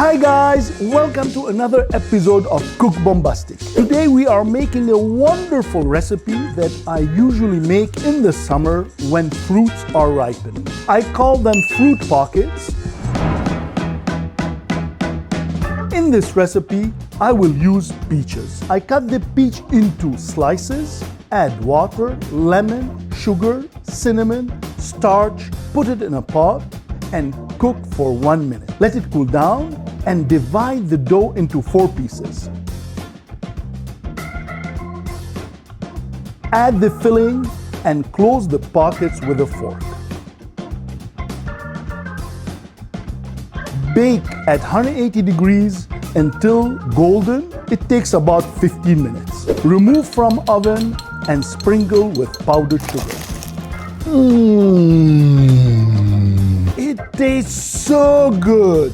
Hi guys, welcome to another episode of Cook Bombastic. Today we are making a wonderful recipe that I usually make in the summer when fruits are ripening. I call them fruit pockets. In this recipe, I will use peaches. I cut the peach into slices, add water, lemon, sugar, cinnamon, starch, put it in a pot, and cook for 1 minute. Let it cool down and divide the dough into 4 pieces. Add the filling and close the pockets with a fork. Bake at 180 degrees until golden. It takes about 15 minutes. Remove from oven and sprinkle with powdered sugar. It tastes so good.